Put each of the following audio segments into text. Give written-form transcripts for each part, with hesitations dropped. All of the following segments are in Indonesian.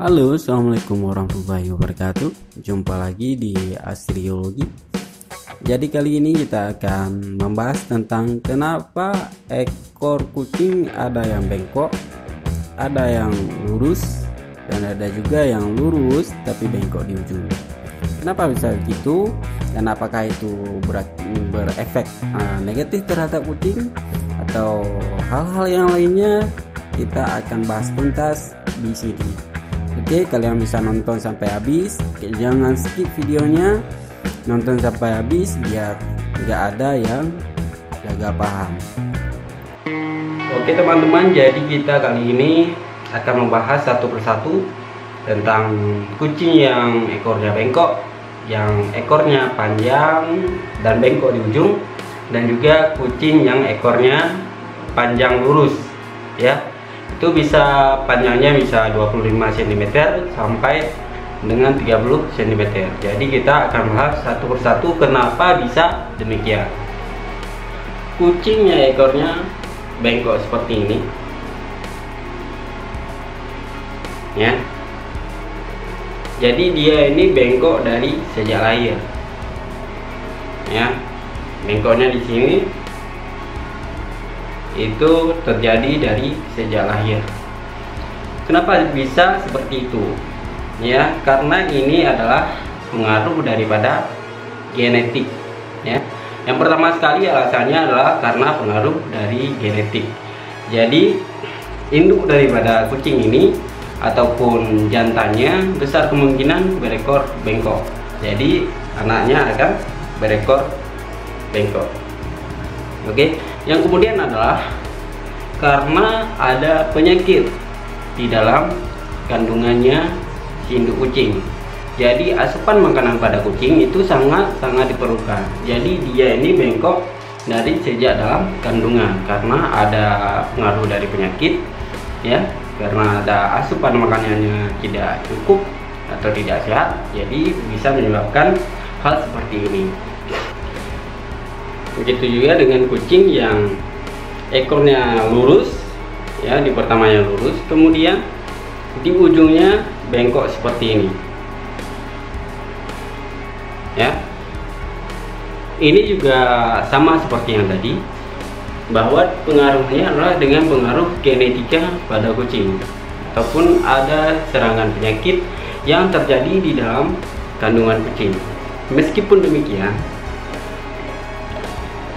Halo, assalamualaikum warahmatullahi wabarakatuh. Jumpa lagi di Asriologi. Jadi kali ini kita akan membahas tentang kenapa ekor kucing ada yang bengkok, ada yang lurus, dan ada juga yang lurus tapi bengkok di ujung. Kenapa bisa begitu? Dan apakah itu berefek negatif terhadap kucing atau hal-hal yang lainnya? Kita akan bahas tuntas di sini. Oke, kalian bisa nonton sampai habis. Jangan skip videonya, nonton sampai habis biar nggak ada yang gagal paham. Oke teman-teman, jadi kita kali ini akan membahas satu persatu tentang kucing yang ekornya bengkok, yang ekornya panjang dan bengkok di ujung, dan juga kucing yang ekornya panjang lurus, ya. Itu bisa panjangnya bisa 25 cm sampai dengan 30 cm. Jadi kita akan bahas satu persatu kenapa bisa demikian. Kucingnya ekornya bengkok seperti ini, ya. Jadi dia ini bengkok dari sejak lahir, ya. Bengkoknya di sini itu terjadi dari sejak lahir. Kenapa bisa seperti itu? Ya, karena ini adalah pengaruh daripada genetik, ya. Yang pertama sekali alasannya adalah karena pengaruh dari genetik. Jadi induk daripada kucing ini ataupun jantannya besar kemungkinan berekor bengkok. Jadi anaknya akan berekor bengkok. Oke, yang kemudian adalah karena ada penyakit di dalam kandungannya si induk kucing. Jadi asupan makanan pada kucing itu sangat diperlukan. Jadi dia ini bengkok dari sejak dalam kandungan karena ada pengaruh dari penyakit, ya. Karena ada asupan makanannya tidak cukup atau tidak sehat, jadi bisa menyebabkan hal seperti ini. Begitu juga dengan kucing yang ekornya lurus, ya, di pertamanya lurus, kemudian di ujungnya bengkok seperti ini, ya. Ini juga sama seperti yang tadi, bahwa pengaruhnya adalah dengan pengaruh genetika pada kucing ataupun ada serangan penyakit yang terjadi di dalam kandungan kucing. Meskipun demikian,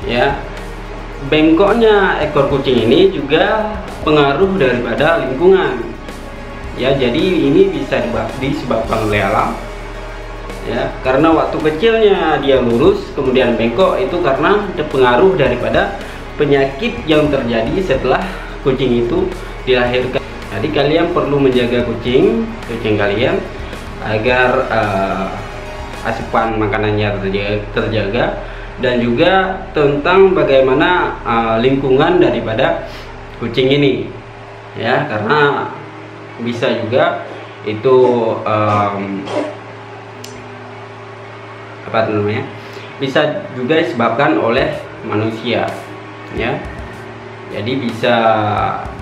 ya, bengkoknya ekor kucing ini juga pengaruh daripada lingkungan, ya. Jadi ini bisa disebabkan oleh alam, ya, karena waktu kecilnya dia lurus kemudian bengkok itu karena ada pengaruh daripada penyakit yang terjadi setelah kucing itu dilahirkan. Jadi kalian perlu menjaga kucing kalian agar asupan makanannya terjaga, dan juga tentang bagaimana lingkungan daripada kucing ini, ya, karena bisa juga itu bisa juga disebabkan oleh manusia, ya. Jadi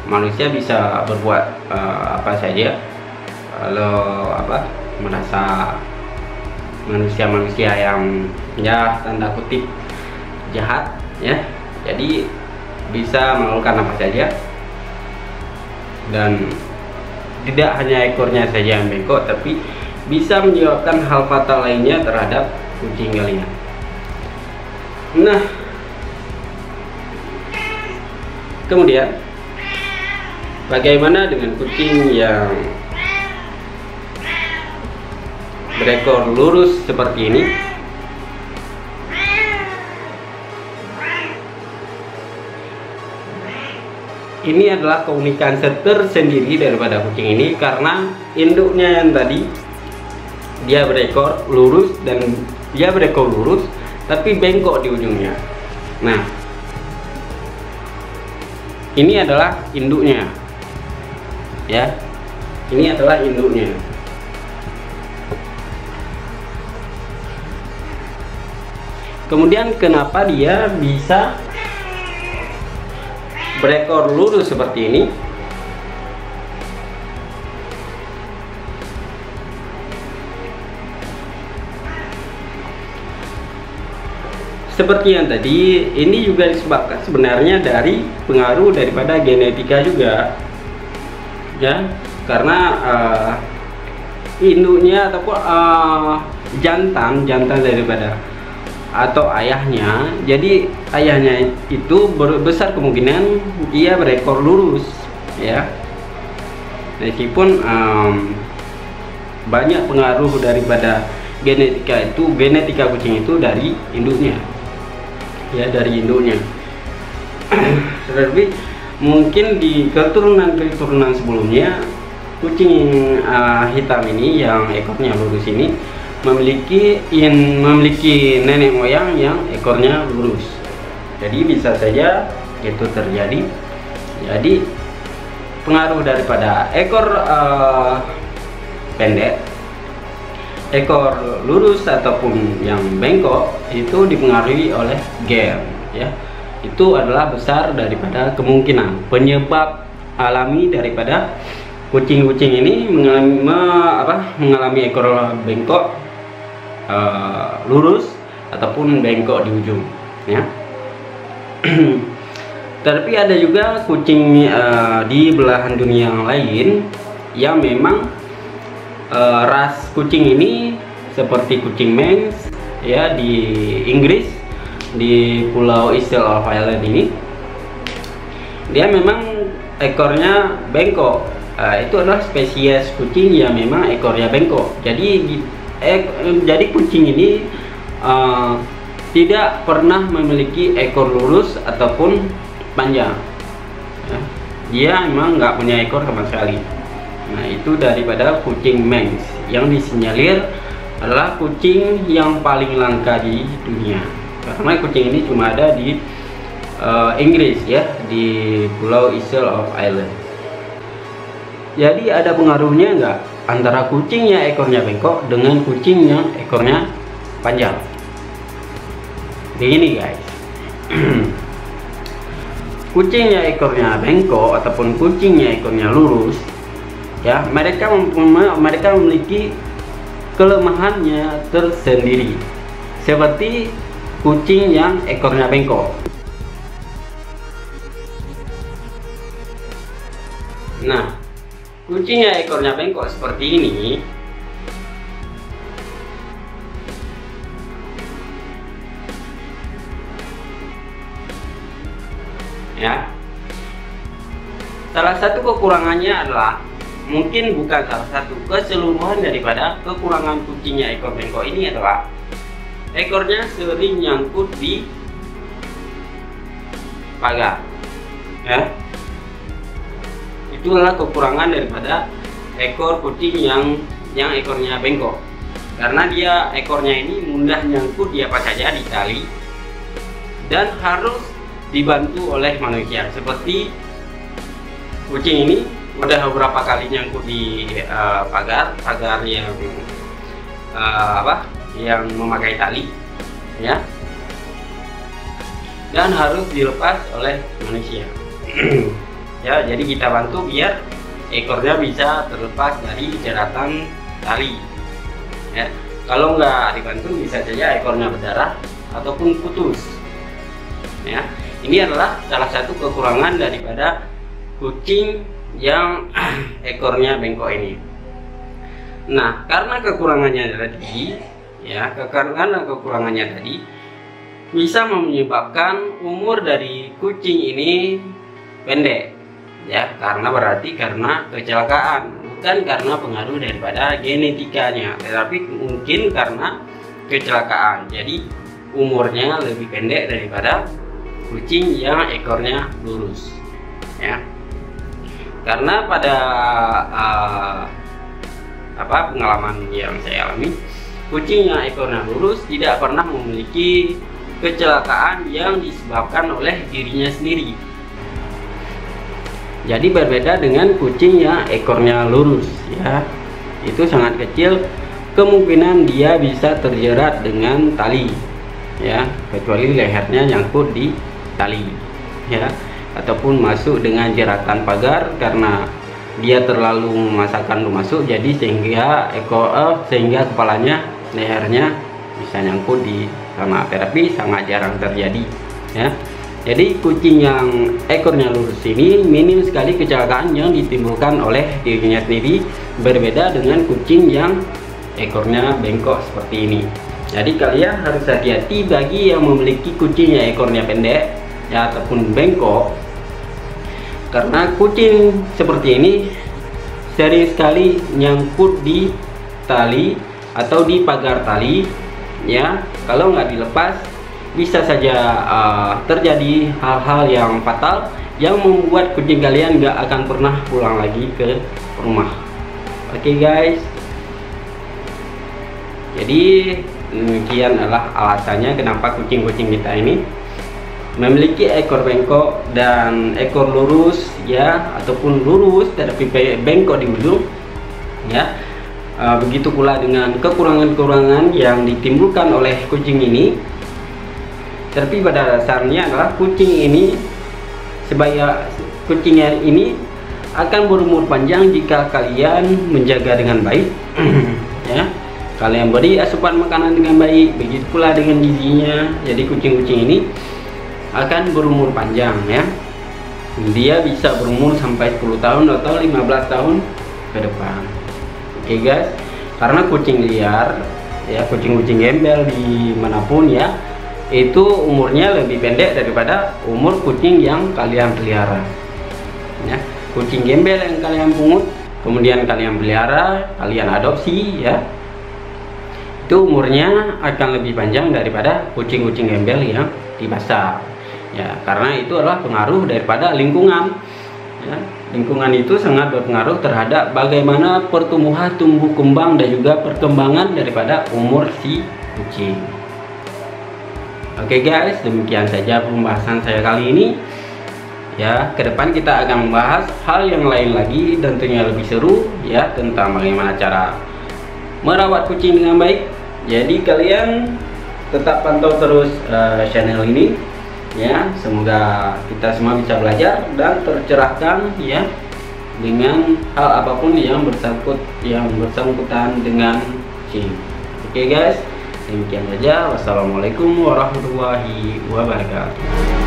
manusia bisa berbuat apa saja kalau merasa manusia yang, ya, tanda kutip jahat, ya. Jadi bisa melakukan apa saja, dan tidak hanya ekornya saja yang bengkok, tapi bisa menyebabkan hal fatal lainnya terhadap kucing kalian. Nah, kemudian bagaimana dengan kucing yang berekor lurus seperti ini? Ini adalah keunikan tersendiri daripada kucing ini, karena induknya yang tadi dia berekor lurus tapi bengkok di ujungnya. Nah, ini adalah induknya, ya. Ini adalah induknya. Kemudian kenapa dia bisa berekor lurus seperti ini? seperti yang tadi, ini juga disebabkan sebenarnya dari pengaruh daripada genetika juga, ya, karena induknya ataupun jantan daripada atau ayahnya, jadi ayahnya itu besar kemungkinan dia berekor lurus, ya, meskipun banyak pengaruh daripada genetika kucing itu dari induknya, ya, dari induknya. Tapi mungkin di keturunan sebelumnya kucing hitam ini yang ekornya lurus ini memiliki nenek moyang yang ekornya lurus, jadi bisa saja itu terjadi. Jadi pengaruh daripada ekor pendek, ekor lurus ataupun yang bengkok itu dipengaruhi oleh gen, ya. Itu adalah besar daripada kemungkinan penyebab alami daripada kucing-kucing ini mengalami ekor bengkok lurus ataupun bengkok di ujung, ya. Tapi ada juga kucing di belahan dunia yang lain yang memang ras kucing ini seperti kucing Manx, ya, di Inggris, di Pulau Isle of Ireland ini, dia memang ekornya bengkok. Itu adalah spesies kucing yang memang ekornya bengkok. Jadi kucing ini tidak pernah memiliki ekor lurus ataupun panjang, ya. Dia memang nggak punya ekor sama sekali. Nah, itu daripada kucing Manx yang disinyalir adalah kucing yang paling langka di dunia, karena kucing ini cuma ada di Inggris, ya, di Pulau Isle of Ireland. Jadi ada pengaruhnya nggak antara kucing yang ekornya bengkok dengan kucing yang ekornya panjang? Begini guys, kucing yang ekornya bengkok ataupun kucing yang ekornya lurus, ya, mereka memiliki kelemahannya tersendiri seperti kucing yang ekornya bengkok. Nah, kucing yang ekornya bengkok seperti ini, ya, salah satu kekurangannya adalah, mungkin bukan salah satu, keseluruhan daripada kekurangan kucingnya ekor bengkok ini adalah ekornya sering nyangkut di pagar, ya. Itu adalah kekurangan daripada ekor kucing yang ekornya bengkok, karena dia ekornya ini mudah nyangkut di apa saja, di tali, dan harus dibantu oleh manusia. Seperti kucing ini udah beberapa kali nyangkut di pagar yang yang memakai tali, ya, dan harus dilepas oleh manusia. Ya, jadi kita bantu biar ekornya bisa terlepas dari jeratan tali, ya. Kalau nggak dibantu bisa saja ekornya berdarah ataupun putus, ya. Ini adalah salah satu kekurangan daripada kucing yang ekornya bengkok ini. Nah, karena kekurangannya tadi, ya, karena kekurangannya tadi bisa menyebabkan umur dari kucing ini pendek, ya, karena kecelakaan, bukan karena pengaruh daripada genetikanya, tetapi mungkin karena kecelakaan. Jadi umurnya lebih pendek daripada kucing yang ekornya lurus, ya. Karena pada pengalaman yang saya alami, kucing yang ekornya lurus tidak pernah memiliki kecelakaan yang disebabkan oleh dirinya sendiri. Jadi berbeda dengan kucing yang ekornya lurus, ya, itu sangat kecil kemungkinan dia bisa terjerat dengan tali, ya, kecuali lehernya nyangkut di tali, ya, ataupun masuk dengan jeratan pagar karena dia terlalu memaksakan untuk masuk, jadi sehingga kepalanya, lehernya bisa nyangkut di sama terapi sangat jarang terjadi ya. Jadi kucing yang ekornya lurus ini minim sekali kecelakaan yang ditimbulkan oleh dirinya sendiri, berbeda dengan kucing yang ekornya bengkok seperti ini. Jadi kalian harus hati-hati bagi yang memiliki kucing yang ekornya pendek ya ataupun bengkok, karena kucing seperti ini sering sekali nyangkut di tali atau di pagar tali ya. Kalau nggak dilepas bisa saja terjadi hal-hal yang fatal yang membuat kucing kalian nggak akan pernah pulang lagi ke rumah. Oke guys, jadi demikian adalah alasannya kenapa kucing-kucing kita ini memiliki ekor bengkok dan ekor lurus ya, ataupun lurus tetapi bengkok di ujung ya. Begitu pula dengan kekurangan-kekurangan yang ditimbulkan oleh kucing ini. Tapi pada dasarnya adalah kucing ini kucingnya ini akan berumur panjang jika kalian menjaga dengan baik ya. Kalian beri asupan makanan dengan baik, begitu pula dengan gizinya. Jadi kucing-kucing ini akan berumur panjang ya. Dia bisa berumur sampai 10 tahun atau 15 tahun ke depan. Oke guys, karena kucing liar ya, kucing-kucing gembel dimanapun ya, itu umurnya lebih pendek daripada umur kucing yang kalian pelihara ya. Kucing gembel yang kalian pungut kemudian kalian pelihara, kalian adopsi ya, itu umurnya akan lebih panjang daripada kucing-kucing gembel yang di pasar ya, karena itu adalah pengaruh daripada lingkungan ya. Lingkungan itu sangat berpengaruh terhadap bagaimana pertumbuhan tumbuh kembang dan juga perkembangan daripada umur si kucing. Oke guys, demikian saja pembahasan saya kali ini ya. Ke depan kita akan membahas hal yang lain lagi dan tentunya lebih seru ya, tentang bagaimana cara merawat kucing dengan baik. Jadi kalian tetap pantau terus channel ini ya. Semoga kita semua bisa belajar dan tercerahkan ya dengan hal apapun yang bersangkutan dengan kucing. Oke guys, demikian saja. Wassalamualaikum warahmatullahi wabarakatuh.